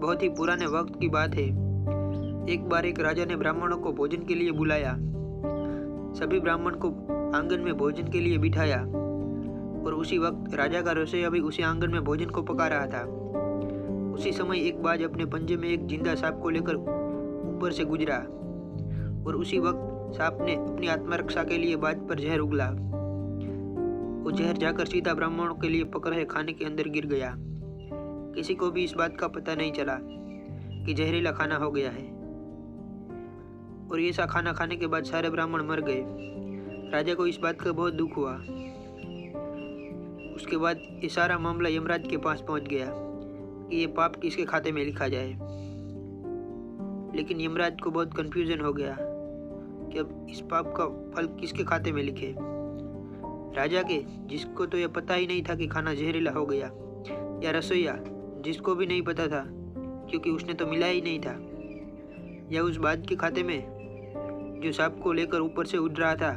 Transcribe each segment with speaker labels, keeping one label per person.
Speaker 1: बहुत ही पुराने वक्त की बात है। एक बार एक राजा ने ब्राह्मणों को भोजन के लिए बुलाया। सभी ब्राह्मण को आंगन में भोजन के लिए बिठाया और उसी वक्त राजा का रसोइया भी उसी आंगन में भोजन को पका रहा था। उसी समय एक बाज अपने पंजे में एक जिंदा सांप को लेकर ऊपर से गुजरा और उसी वक्त सांप ने अपनी आत्मरक्षा के लिए बाज पर जहर उगला। वो जहर जाकर सीधा ब्राह्मणों के लिए पक रहे खाने के अंदर गिर गया। किसी को भी इस बात का पता नहीं चला कि जहरीला खाना हो गया है और ऐसा खाना खाने के बाद सारे ब्राह्मण मर गए। राजा को इस बात का बहुत दुख हुआ। उसके बाद ये सारा मामला यमराज के पास पहुंच गया कि ये पाप किसके खाते में लिखा जाए। लेकिन यमराज को बहुत कंफ्यूजन हो गया कि अब इस पाप का फल किसके खाते में लिखे। राजा के, जिसको तो यह पता ही नहीं था कि खाना जहरीला हो गया, या रसोइया, जिसको भी नहीं पता था क्योंकि उसने तो मिला ही नहीं था, या उस बाज के खाते में जो सांप को लेकर ऊपर से उड़ रहा था,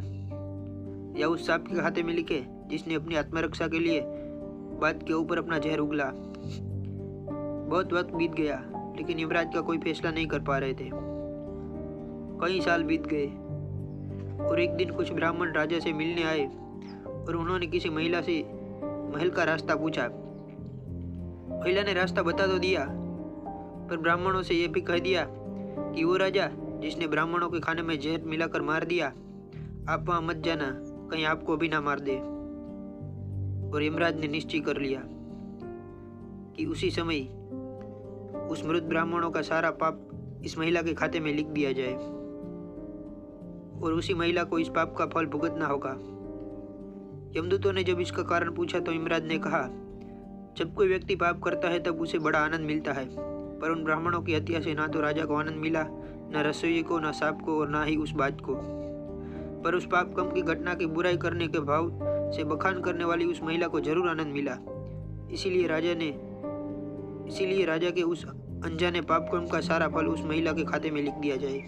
Speaker 1: या उस सांप के खाते में लिखे जिसने अपनी आत्मरक्षा के लिए बाज के ऊपर अपना जहर उगला। बहुत वक्त बीत गया लेकिन यमराज का कोई फैसला नहीं कर पा रहे थे। कई साल बीत गए और एक दिन कुछ ब्राह्मण राजा से मिलने आए और उन्होंने किसी महिला से महल का रास्ता पूछा। महिला ने रास्ता बता तो दिया पर ब्राह्मणों से यह भी कह दिया कि वो राजा जिसने ब्राह्मणों के खाने में जहर मिलाकर मार दिया, आप वहाँ मत जाना, कहीं आपको भी ना मार दे। और यमराज ने निश्चय कर लिया कि उसी समय उस मृत ब्राह्मणों का सारा पाप इस महिला के खाते में लिख दिया जाए और उसी महिला को इस पाप का फल भुगतना होगा। यमदूतों ने जब इसका कारण पूछा तो यमराज ने कहा, जब कोई व्यक्ति पाप करता है तब उसे बड़ा आनंद मिलता है, पर उन ब्राह्मणों की हत्या से ना तो राजा को आनंद मिला, न रसोई को, न सांप को और ना ही उस बाज को। पर उस पाप कम की घटना की बुराई करने के भाव से बखान करने वाली उस महिला को जरूर आनंद मिला। इसीलिए राजा के उस अनजाने पाप कर्म का सारा फल उस महिला के खाते में लिख दिया जाए।